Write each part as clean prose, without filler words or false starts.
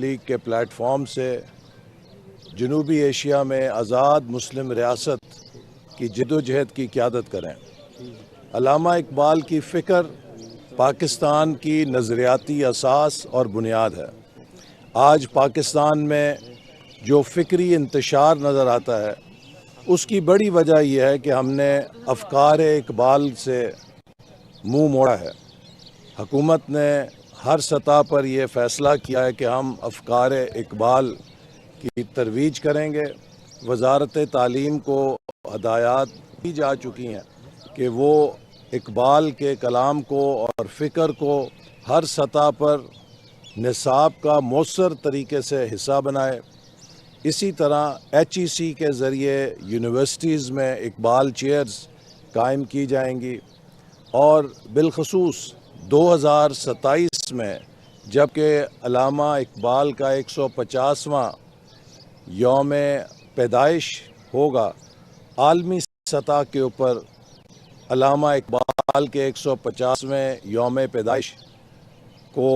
League کے plate form سے جنوبی ایشیا میں آزاد مسلم ریاست کی جدوجہد کی قیادت کریں۔ علامہ اقبال کی فکر پاکستان کی نظریاتی اساس اور بنیاد ہے۔ آج پاکستان میں جو فکری انتشار نظر آتا ہے اس کی بڑی وجہ یہ ہے کہ ہم نے افکار اقبال سے منہ موڑا ہے۔ حکومت نے ہر سطح پر یہ فیصلہ کیا ہے کہ ہم افکار اقبال کی ترویج کریں گے۔ وزارت تعلیم کو ہدایات دی جا چکی ہیں کہ وہ اقبال کے کلام کو اور فکر کو ہر سطح پر نصاب کا مؤثر طریقے سے حصہ بنائے۔ اسی طرح HEC کے ذریعے یونیورسٹیز میں اقبال چیئرز قائم کی جائیں گی، اور بالخصوص 2027 میں جبکہ علامہ اقبال کا 150واں یوم پیدائش ہوگا، عالمی سطح کے اوپر علامہ اقبال کے 150ویں یوم پیدائش کو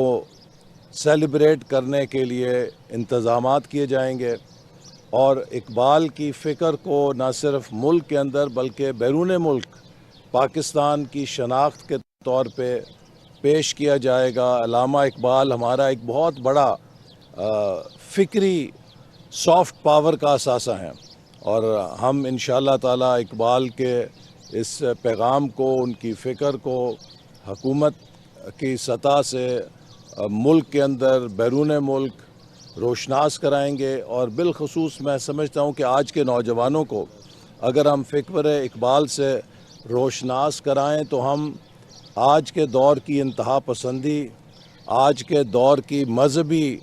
سیلیبریٹ کرنے کے لیے انتظامات کیے جائیں گے، اور اقبال کی فکر کو نہ صرف ملک کے اندر بلکہ بیرون ملک پاکستان کی شناخت کے طور پہ پیش کیا جائے گا۔ علامہ اقبال ہمارا ایک بہت بڑا فکری سافٹ پاور کا اثاثہ ہیں، اور ہم انشاءاللہ تعالی اقبال کے اس پیغام کو، ان کی فکر کو حکومت کی سطح سے ملک کے اندر بیرون ملک روشناس کرائیں گے۔ اور بالخصوص میں سمجھتا ہوں کہ آج کے نوجوانوں کو اگر ہم فکر اقبال سے روشناس کرائیں تو ہم آج کے دور کی انتہا پسندی، آج کے دور کی مذہبی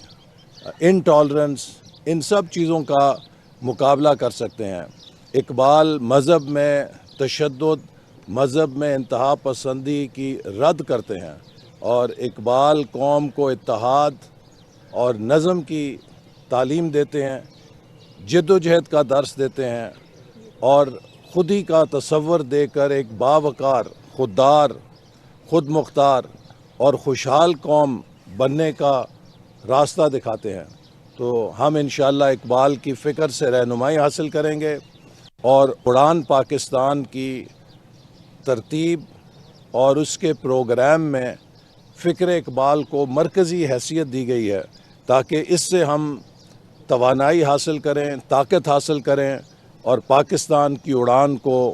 انٹالرنس، ان سب چیزوں کا مقابلہ کر سکتے ہیں۔ اقبال مذہب میں تشدد، مذہب میں انتہا پسندی کی رد کرتے ہیں، اور اقبال قوم کو اتحاد اور نظم کی تعلیم دیتے ہیں، جد و جہد کا درس دیتے ہیں، اور خودی کا تصور دے کر ایک باوقار، خوددار، خود مختار اور خوشحال قوم بننے کا راستہ دکھاتے ہیں۔ تو ہم انشاءاللہ اقبال کی فکر سے رہنمائی حاصل کریں گے، اور اڑان پاکستان کی ترتیب اور اس کے پروگرام میں فکر اقبال کو مرکزی حیثیت دی گئی ہے، تاکہ اس سے ہم توانائی حاصل کریں، طاقت حاصل کریں، اور پاکستان کی اڑان کو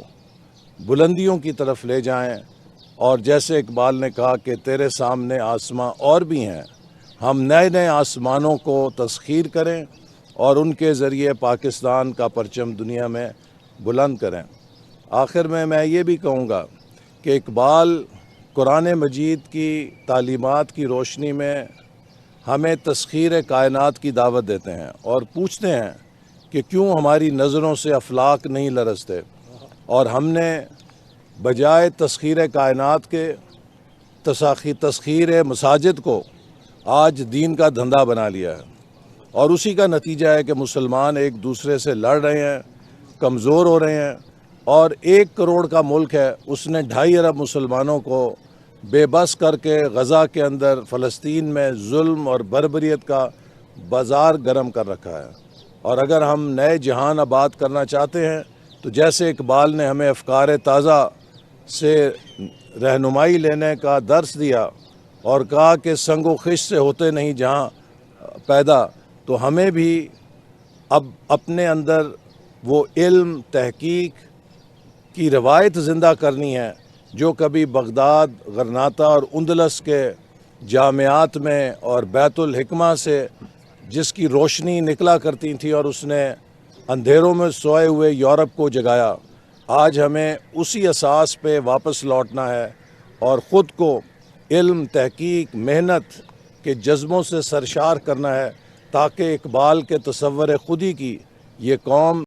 بلندیوں کی طرف لے جائیں۔ اور جیسے اقبال نے کہا کہ تیرے سامنے آسماں اور بھی ہیں، ہم نئے نئے آسمانوں کو تسخیر کریں اور ان کے ذریعے پاکستان کا پرچم دنیا میں بلند کریں۔ آخر میں یہ بھی کہوں گا کہ اقبال قرآن مجید کی تعلیمات کی روشنی میں ہمیں تسخیر کائنات کی دعوت دیتے ہیں، اور پوچھتے ہیں کہ کیوں ہماری نظروں سے افلاک نہیں لرزتے، اور ہم نے بجائے تسخیر کائنات کے تسخیر مساجد کو آج دین کا دھندا بنا لیا ہے، اور اسی کا نتیجہ ہے کہ مسلمان ایک دوسرے سے لڑ رہے ہیں، کمزور ہو رہے ہیں، اور 1 کروڑ کا ملک ہے، اس نے 2.5 ارب مسلمانوں کو بے بس کر کے غزہ کے اندر فلسطین میں ظلم اور بربریت کا بازار گرم کر رکھا ہے۔ اور اگر ہم نئے جہان آباد کرنا چاہتے ہیں تو جیسے اقبال نے ہمیں افکار تازہ سے رہنمائی لینے کا درس دیا اور کہا کہ سنگ و خش سے ہوتے نہیں جہاں پیدا، تو ہمیں بھی اب اپنے اندر وہ علم، تحقیق کی روایت زندہ کرنی ہے جو کبھی بغداد، غرناطہ اور اندلس کے جامعات میں اور بیت الحکمہ سے جس کی روشنی نکلا کرتی تھی اور اس نے اندھیروں میں سوئے ہوئے یورپ کو جگایا۔ آج ہمیں اسی اساس پہ واپس لوٹنا ہے اور خود کو علم، تحقیق، محنت کے جذبوں سے سرشار کرنا ہے، تاکہ اقبال کے تصور خودی کی یہ قوم